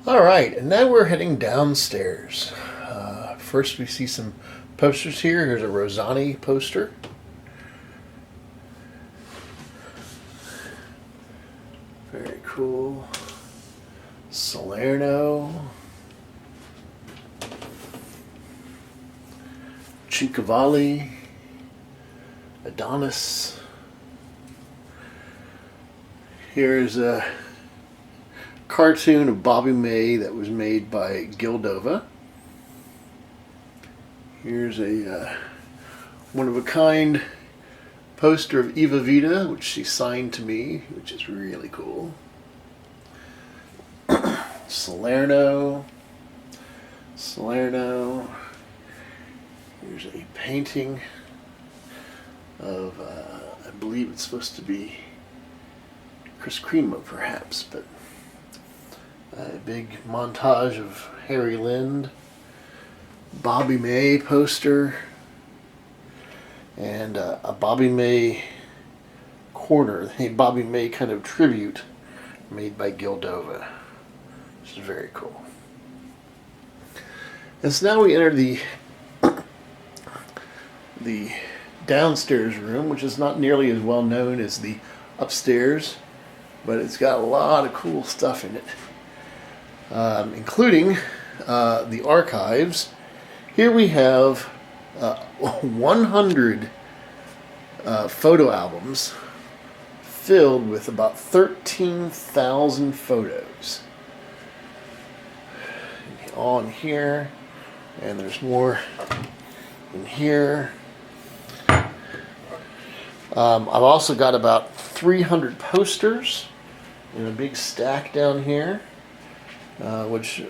Alright, and now we're heading downstairs. First we see some posters here. Here's a Rosani poster. Very cool. Salerno. Cinquevalli. Adonis. Here's a cartoon of Bobby May that was made by Gildova. Here's a one-of-a-kind poster of Eva Vita, which she signed to me, which is really cool. Salerno. Here's a painting of, I believe it's supposed to be Chris Cremo, perhaps, but a big montage of Harry Lind, Bobby May poster, and a Bobby May corner, a Bobby May kind of tribute made by Gildova, which is very cool. And so now we enter the downstairs room, which is not nearly as well known as the upstairs, but it's got a lot of cool stuff in it. Including the archives. Here we have 100 photo albums filled with about 13,000 photos. All in here, and there's more in here. I've also got about 300 posters in a big stack down here. Which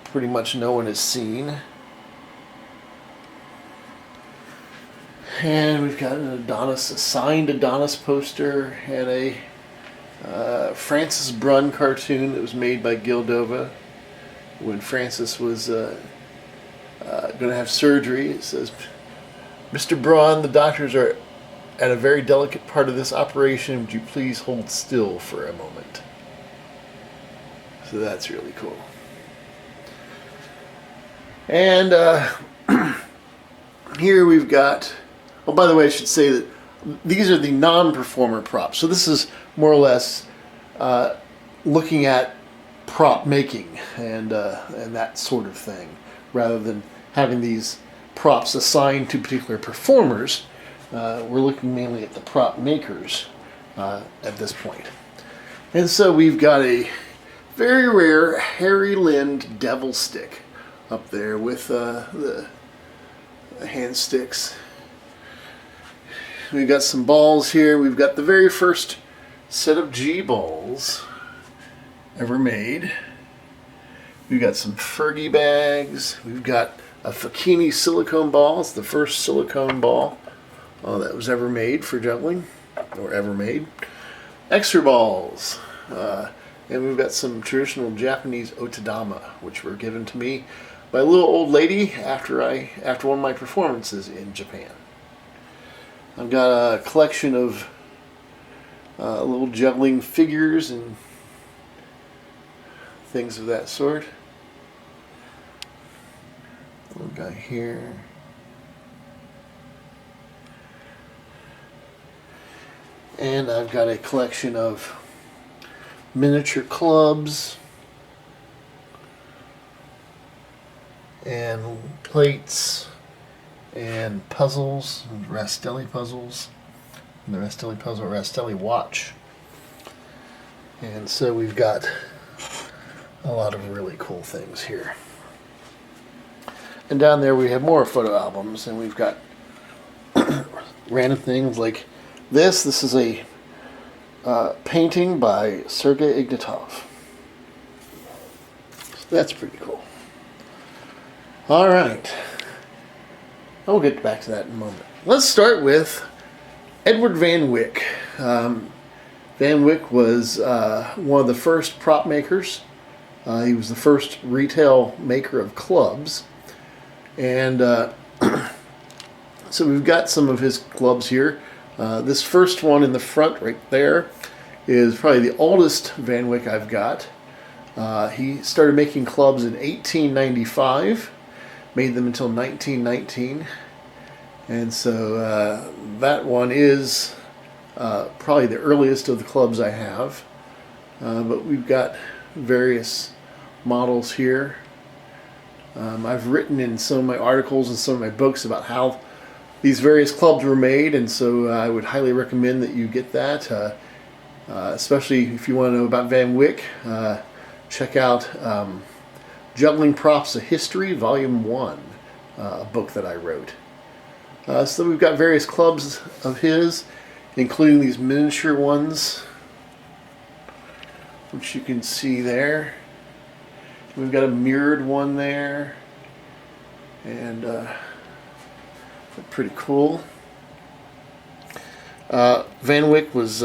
pretty much no one has seen. And we've got a signed Adonis poster, and a Francis Brunn cartoon that was made by Gildova when Francis was going to have surgery. It says, "Mr. Brunn, the doctors are at a very delicate part of this operation. Would you please hold still for a moment?" So that's really cool. And here we've got, oh, by the way, I should say that these are the non-performer props. So this is more or less looking at prop making and that sort of thing, rather than having these props assigned to particular performers. We're looking mainly at the prop makers at this point. And so we've got a very rare Harry Lind devil stick up there with the hand sticks. We've got some balls here. We've got the very first set of G balls ever made. We've got some Fergie bags. We've got a Facchini silicone ball. It's the first silicone ball that was ever made for juggling, or ever made. Extra balls. And we've got some traditional Japanese otodama, which were given to me by a little old lady after one of my performances in Japan. I've got a collection of little juggling figures and things of that sort. Little guy here. And I've got a collection of miniature clubs and plates and puzzles, Rastelli puzzles, and the Rastelli watch. And so we've got a lot of really cool things here. And down there we have more photo albums, and we've got random things like this. This is a painting by Sergei Ignatov. So that's pretty cool. All right. I'll get back to that in a moment. Let's start with Edward Van Wyck. Van Wyck was one of the first prop makers. He was the first retail maker of clubs. And so we've got some of his clubs here. This first one in the front right there is probably the oldest Van Wyck I've got. He started making clubs in 1895, made them until 1919, and so that one is probably the earliest of the clubs I have. But we've got various models here. I've written in some of my articles and some of my books about how these various clubs were made, and so I would highly recommend that you get that, especially if you want to know about Van Wyck. Check out Juggling Props: A History, Volume 1, a book that I wrote. So we've got various clubs of his, including these miniature ones, which you can see there. We've got a mirrored one there, and pretty cool. Van Wyck was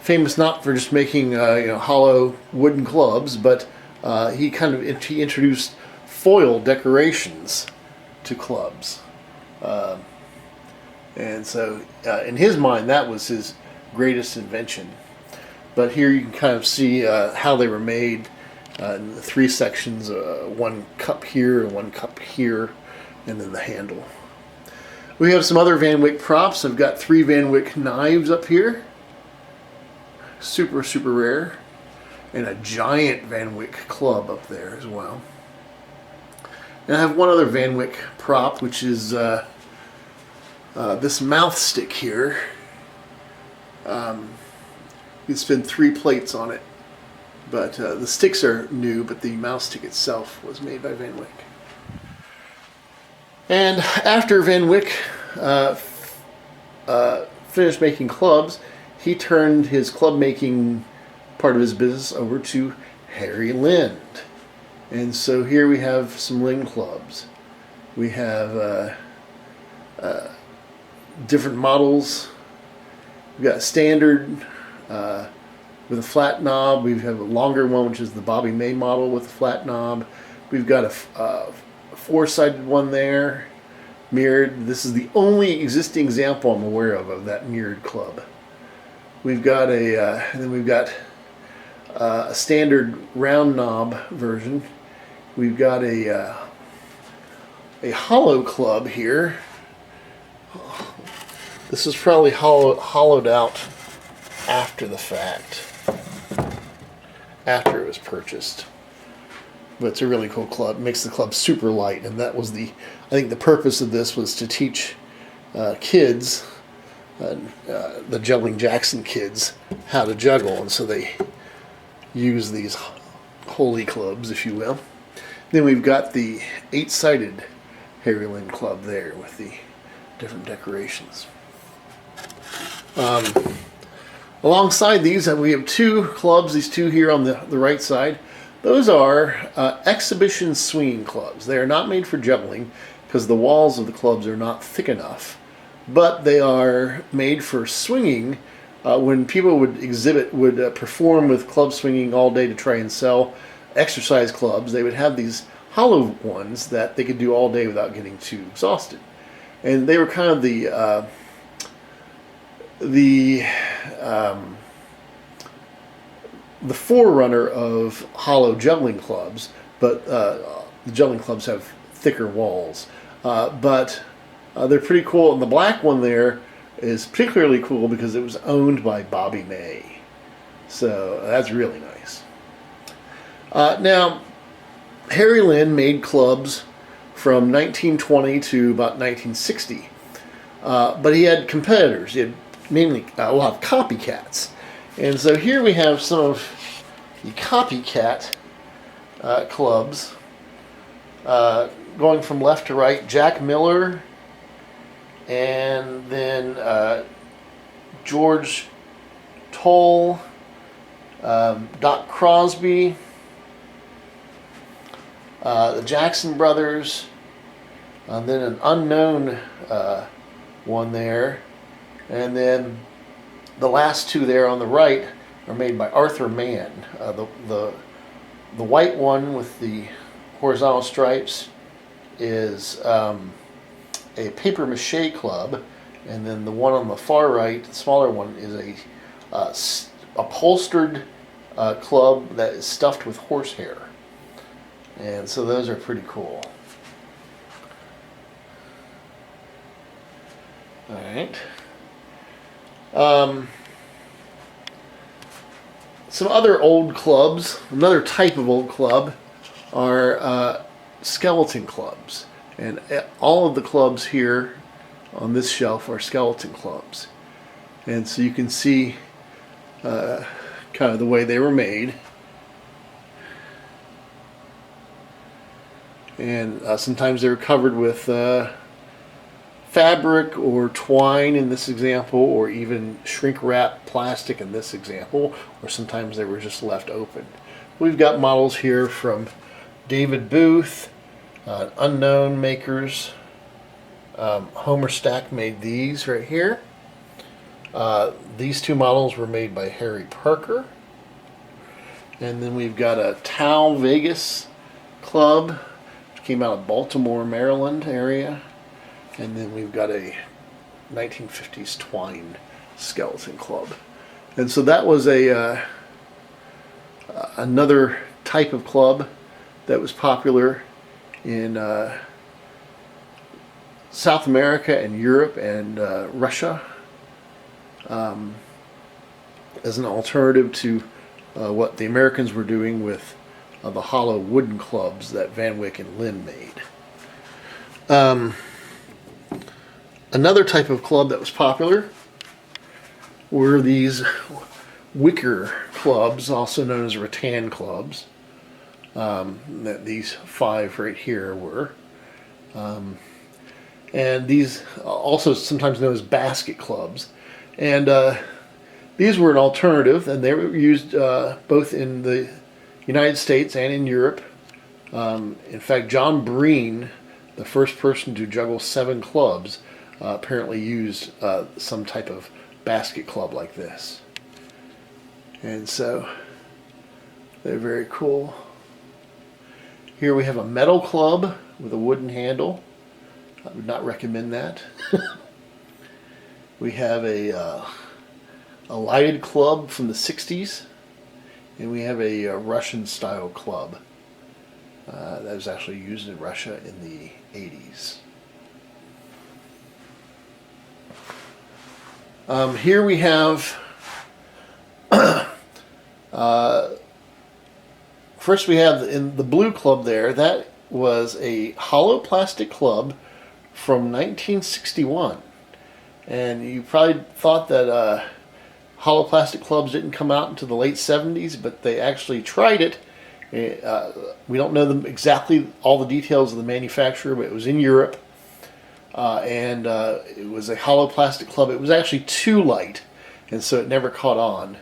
famous not for just making hollow wooden clubs, but he introduced foil decorations to clubs, and so in his mind that was his greatest invention. But here you can kind of see how they were made in the three sections: one cup here and one cup here, and then the handle. We have some other Van Wyck props. I've got 3 Van Wyck knives up here. Super, super rare. And a giant Van Wyck club up there as well. And I have one other Van Wyck prop, which is this mouth stick here. You spin 3 plates on it. But the sticks are new, but the mouth stick itself was made by Van Wyck. And after Van Wyck finished making clubs, he turned his club making part of his business over to Harry Lind. And so here we have some Lind clubs. We have different models. We've got standard with a flat knob. We have a longer one, which is the Bobby May model with a flat knob. We've got a 4-sided one there, mirrored. This is the only existing example I'm aware of that mirrored club. We've got and then we've got a standard round knob version. We've got a hollow club here. This is probably hollowed out after the fact, after it was purchased. But it's a really cool club. It makes the club super light, and that was I think the purpose of this was to teach kids, the Juggling Jackson kids, how to juggle, and so they use these holy clubs, if you will. Then we've got the 8-sided Harry Lind club there with the different decorations. Alongside these, we have 2 clubs, these 2 here on the right side. Those are exhibition swinging clubs. They are not made for juggling because the walls of the clubs are not thick enough, but they are made for swinging. When people would perform with club swinging all day to try and sell exercise clubs, they would have these hollow ones that they could do all day without getting too exhausted. And they were kind of the forerunner of hollow juggling clubs, but the juggling clubs have thicker walls. But they're pretty cool. And the black one there is particularly cool because it was owned by Bobby May. So that's really nice. Now, Harry Lind made clubs from 1920 to about 1960. But he had competitors. He had mainly a lot of copycats. And so here we have some of the copycat clubs going from left to right. Jack Miller, and then George Toll, Doc Crosby, the Jackson brothers, and then an unknown one there, and then the last 2 there on the right are made by Arthur Mann. The white one with the horizontal stripes is a paper mache club, and then the one on the far right, the smaller one, is a upholstered club that is stuffed with horsehair. And so those are pretty cool. Alright. Some other old clubs, another type of old club, are skeleton clubs. And all of the clubs here on this shelf are skeleton clubs. And so you can see kind of the way they were made. And sometimes they were covered with fabric or twine in this example, or even shrink wrap plastic in this example, or sometimes they were just left open. We've got models here from David Booth, unknown makers. Homer Stack made these right here. These two models were made by Harry Parker. And then we've got a Tau Vegas club, which came out of Baltimore, Maryland area. And then we've got a 1950s twine skeleton club. And so that was another type of club that was popular in South America and Europe and Russia, as an alternative to what the Americans were doing with the hollow wooden clubs that Van Wyck and Lynn made. Another type of club that was popular were these wicker clubs, also known as rattan clubs. That these 5 right here were. And these also sometimes known as basket clubs. And these were an alternative, and they were used both in the United States and in Europe. In fact, John Breen, the first person to juggle 7 clubs, apparently used some type of basket club like this. And so they're very cool. Here we have a metal club with a wooden handle. I would not recommend that. We have a lighted club from the 60s, and we have a Russian style club that was actually used in Russia in the 80s. Here we have, first we have in the blue club there, that was a hollow plastic club from 1961. And you probably thought that hollow plastic clubs didn't come out until the late 70s, but they actually tried it. We don't know exactly all the details of the manufacturer, but it was in Europe. And it was a hollow plastic club. It was actually too light, and so it never caught on.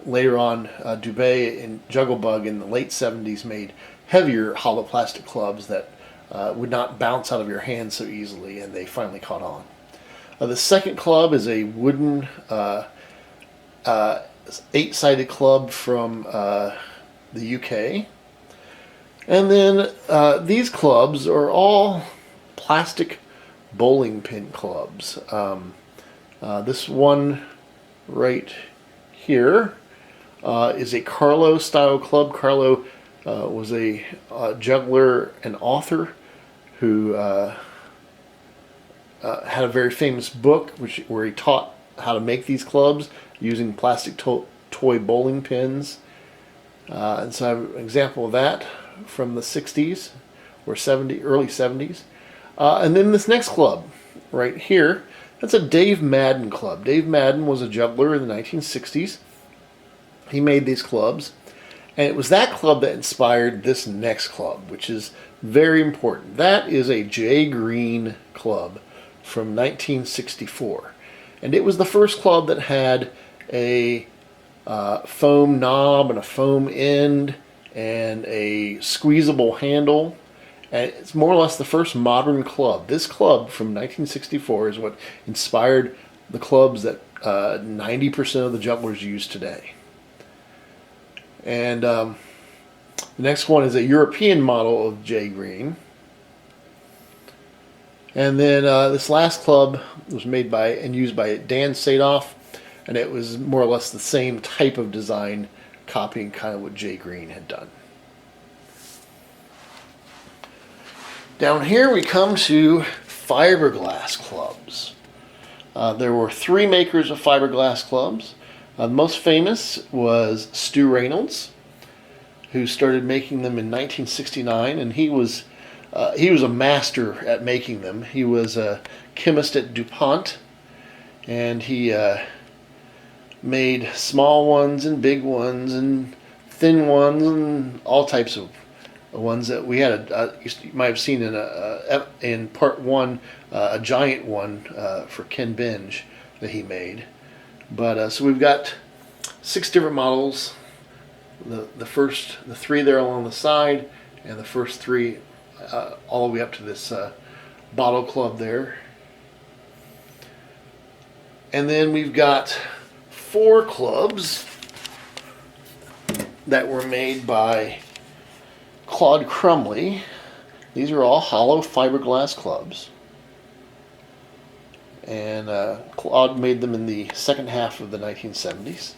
Later on, Dubé and Jugglebug in the late 70s made heavier hollow plastic clubs that would not bounce out of your hand so easily, and they finally caught on. The second club is a wooden 8-sided club from the UK. And then these clubs are all plastic bowling pin clubs. This one right here is a Carlo style club. Carlo was a juggler and author who had a very famous book where he taught how to make these clubs using plastic toy bowling pins. And so I have an example of that from the 60s or early 70s. And then this next club right here, that's a Dave Madden club. Dave Madden was a juggler in the 1960s. He made these clubs. And it was that club that inspired this next club, which is very important. That is a Jay Green club from 1964. And it was the first club that had a foam knob and a foam end and a squeezable handle. And it's more or less the first modern club. This club from 1964 is what inspired the clubs that 90% of the jugglers use today. And the next one is a European model of Jay Green. And then this last club was made by and used by Dan Sadoff, and it was more or less the same type of design copying kind of what Jay Green had done. Down here we come to fiberglass clubs. There were 3 makers of fiberglass clubs. The most famous was Stu Reynolds, who started making them in 1969, and he was a master at making them. He was a chemist at DuPont, and he made small ones and big ones and thin ones and all types of ones that we had. You might have seen in part 1 a giant one for Ken Binge that he made. But so we've got 6 different models. The 3 there along the side, and the first 3 all the way up to this bottle club there. And then we've got 4 clubs that were made by Claude Crumley. These are all hollow fiberglass clubs. And Claude made them in the second half of the 1970s.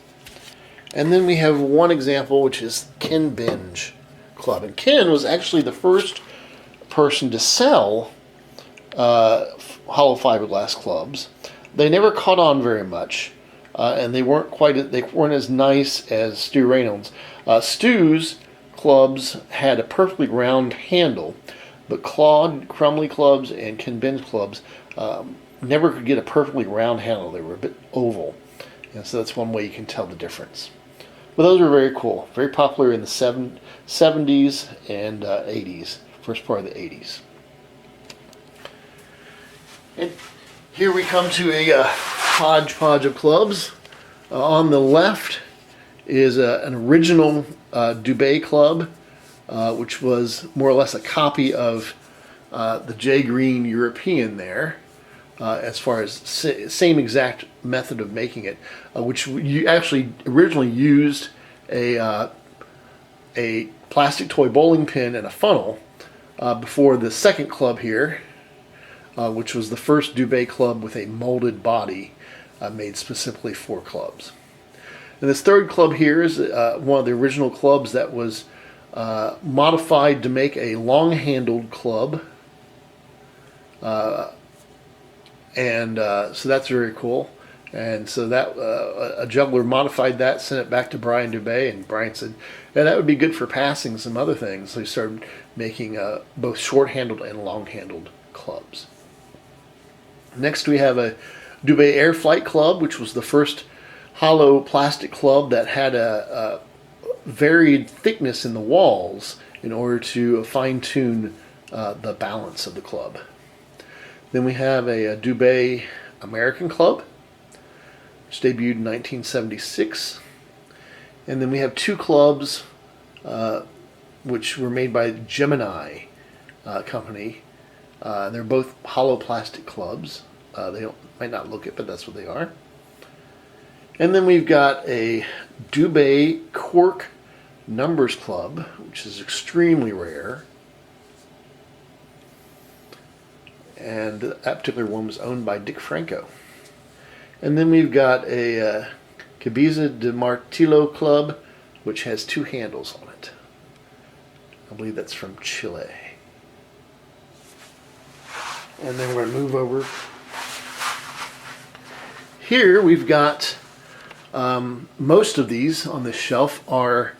And then we have one example, which is Ken Binge Club. And Ken was actually the first person to sell hollow fiberglass clubs. They never caught on very much, and they weren't as nice as Stu Reynolds. Stu's clubs had a perfectly round handle, but Claude Crumley clubs and Ken Binge clubs never could get a perfectly round handle. They were a bit oval, and so that's one way you can tell the difference. But those were very cool, very popular in the 70s and 80s, first part of the 80s. And here we come to a hodgepodge of clubs. On the left is an original Dubé club, which was more or less a copy of the Jay Green European there, as far as same exact method of making it, which you actually originally used a plastic toy bowling pin and a funnel before the second club here, which was the first Dubé club with a molded body made specifically for clubs. And this third club here is one of the original clubs that was modified to make a long-handled club. So that's very cool. And so that a juggler modified that, sent it back to Brian Dubé, and Brian said, yeah, that would be good for passing some other things. So he started making both short-handled and long-handled clubs. Next we have a Dubé Air Flight Club, which was the first hollow plastic club that had a varied thickness in the walls in order to fine-tune the balance of the club. Then we have a Dubé American Club, which debuted in 1976. And then we have 2 clubs which were made by Gemini Company. They're both hollow plastic clubs. They might not look it, but that's what they are. And then we've got a Dubé Cork Numbers Club, which is extremely rare. And that particular one was owned by Dick Franco. And then we've got a Cabeza de Martillo Club, which has 2 handles on it. I believe that's from Chile. And then we're going to move over. Here we've got most of these on this shelf are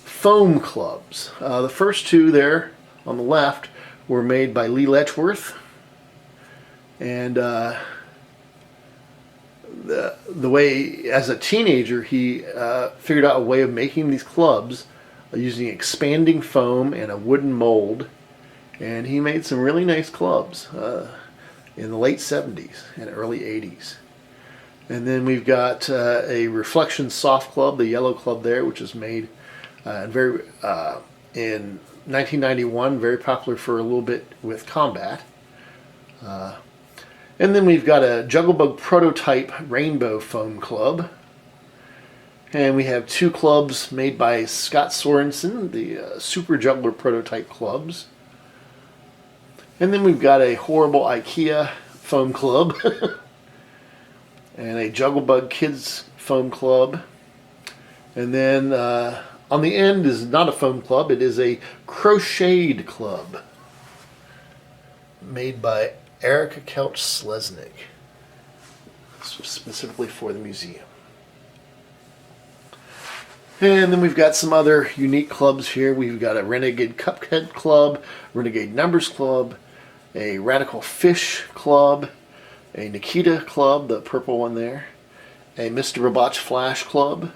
foam clubs. The first 2 there on the left were made by Lee Letchworth. And the way, as a teenager, he figured out a way of making these clubs using expanding foam and a wooden mold. And he made some really nice clubs in the late 70s and early 80s. And then we've got a Reflection Soft Club, the yellow club there, which was made in 1991, very popular for a little bit with combat. And then we've got a Jugglebug Prototype Rainbow Foam Club. And we have 2 clubs made by Scott Sorensen, the Super Juggler Prototype clubs. And then we've got a horrible IKEA foam club. And a Jugglebug Kids Foam Club. And then on the end is not a foam club, it is a crocheted club made by Erica Couch Slesnik, specifically for the museum. And then we've got some other unique clubs here. We've got a Renegade Cuphead Club, Renegade Numbers Club, a Radical Fish Club, a Nikita Club, the purple one there, a Mr. Robot's Flash Club,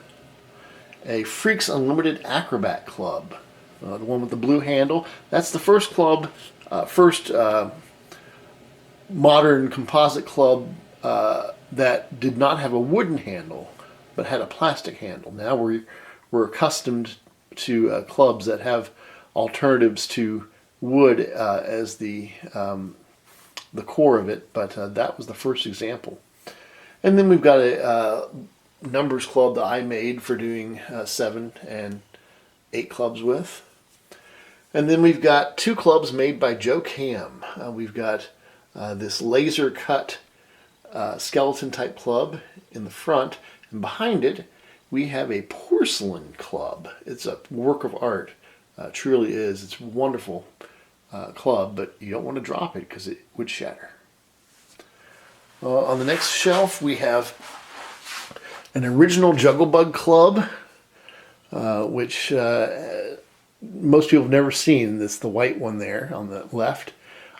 a Freaks Unlimited Acrobat Club, the one with the blue handle. That's the first club, first modern composite club that did not have a wooden handle, but had a plastic handle. Now we're accustomed to clubs that have alternatives to wood as the core of it, but that was the first example. And then we've got a numbers club that I made for doing 7 and 8 clubs with. And then we've got 2 clubs made by Joe Cam. We've got this laser cut skeleton type club in the front, and behind it we have a porcelain club. It's a work of art, truly is. It's a wonderful club, but you don't want to drop it because it would shatter. On the next shelf we have an original Jugglebug club, which most people have never seen. This the white one there on the left.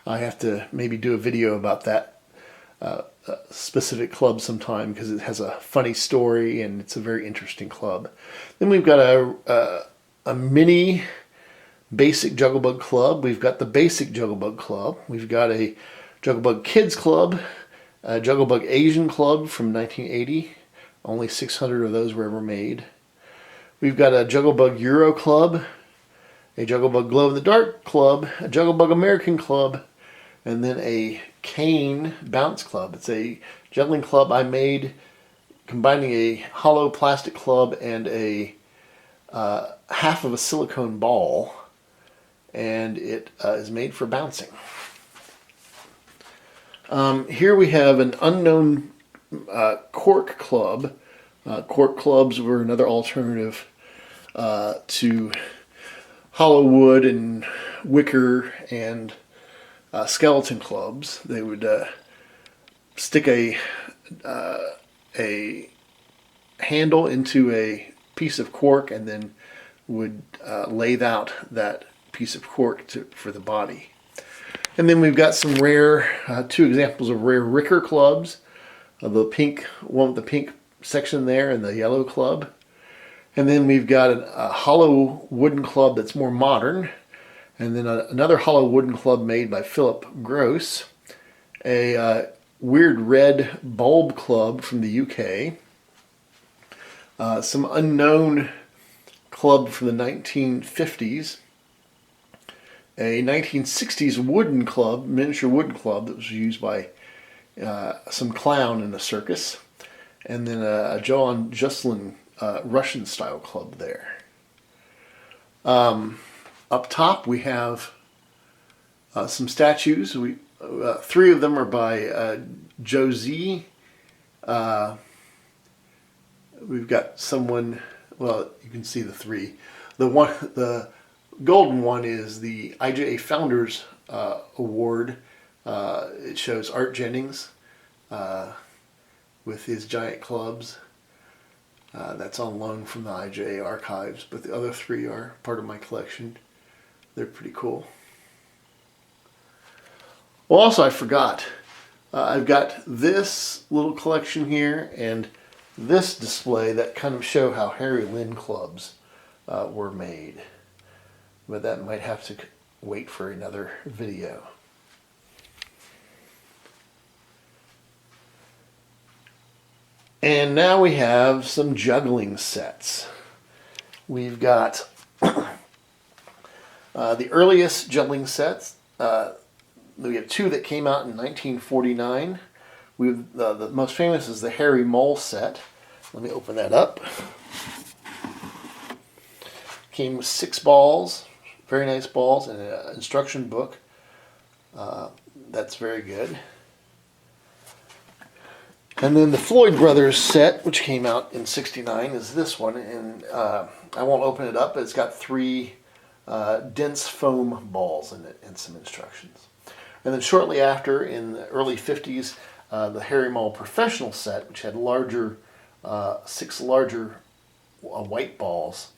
I have to maybe do a video about that specific club sometime because it has a funny story and it's a very interesting club. Then we've got a mini basic Jugglebug club. We've got the basic Jugglebug club. We've got a Jugglebug Kids club, a Jugglebug Asian club from 1980. Only 600 of those were ever made. We've got a Jugglebug Euro club, a Jugglebug Glow in the Dark club, a Jugglebug American club, and then a Cane Bounce club. It's a juggling club I made combining a hollow plastic club and a half of a silicone ball, and it is made for bouncing. Here we have an unknown cork club. Cork clubs were another alternative to hollow wood and wicker and skeleton clubs. They would stick a handle into a piece of cork and then would lathe out that piece of cork for the body. And then we've got some rare, 2 examples of rare Ricker clubs. The pink one with the pink section there and the yellow club. And then we've got a hollow wooden club that's more modern. And then another hollow wooden club made by Philip Gross. A weird red bulb club from the UK. Some unknown club from the 1950s. A 1960s wooden club, miniature wooden club that was used by some clown in a circus. And then a John Juslin Russian style club there. Up top we have some statues. 3 of them are by Josie. We've got someone, well, you can see the 3. The golden one is the IJA Founders Award. It shows Art Jennings with his giant clubs. That's on loan from the IJA archives, but the other 3 are part of my collection. They're pretty cool. Well, also I forgot. I've got this little collection here and this display that kind of show how Harry Lynn clubs were made. But that might have to wait for another video. And now we have some juggling sets. We've got the earliest juggling sets. We have 2 that came out in 1949. The most famous is the Harry Mole set. Let me open that up. Came with 6 balls, very nice balls, and an instruction book. That's very good. And then the Floyd Brothers set, which came out in '69, is this one. And I won't open it up, but it's got 3 dense foam balls in it and some instructions. And then shortly after, in the early '50s, the Harry Mull Professional set, which had 6 larger white balls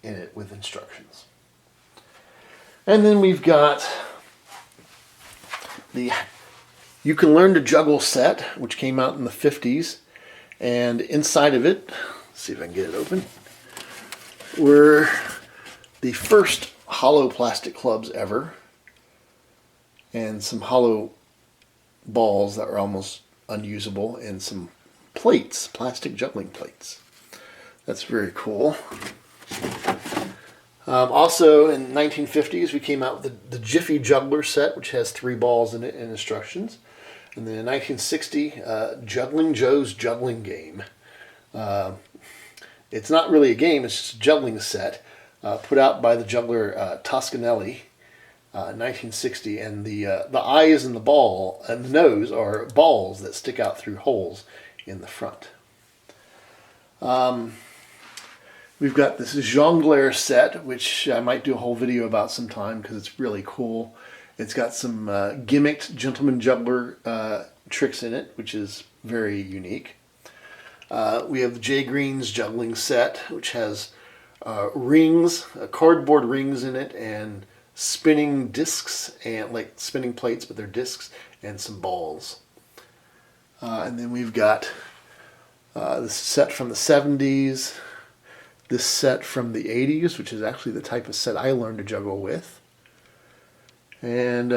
in it with instructions. And then we've got the You Can Learn to Juggle set, which came out in the '50s. And inside of it, let's see if I can get it open, were the first hollow plastic clubs ever, and some hollow balls that were almost unusable, and some plates, plastic juggling plates. That's very cool. Also in 1950s, we came out with the Jiffy Juggler set, which has 3 balls in it and instructions. And then in 1960, Juggling Joe's Juggling Game. It's not really a game, it's just a juggling set put out by the juggler Toscanelli in 1960. And the eyes and the ball and the nose are balls that stick out through holes in the front. We've got this Jongleur set, which I might do a whole video about sometime because it's really cool. It's got some gimmicked gentleman juggler tricks in it, which is very unique. We have the Jay Green's juggling set, which has rings, cardboard rings in it, and spinning discs, and like spinning plates, but they're discs, and some balls. And then we've got this set from the '70s. This set from the '80s, which is actually the type of set I learned to juggle with. And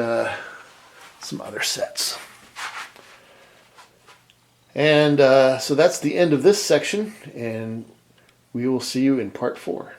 some other sets. And so that's the end of this section, and we will see you in part 4.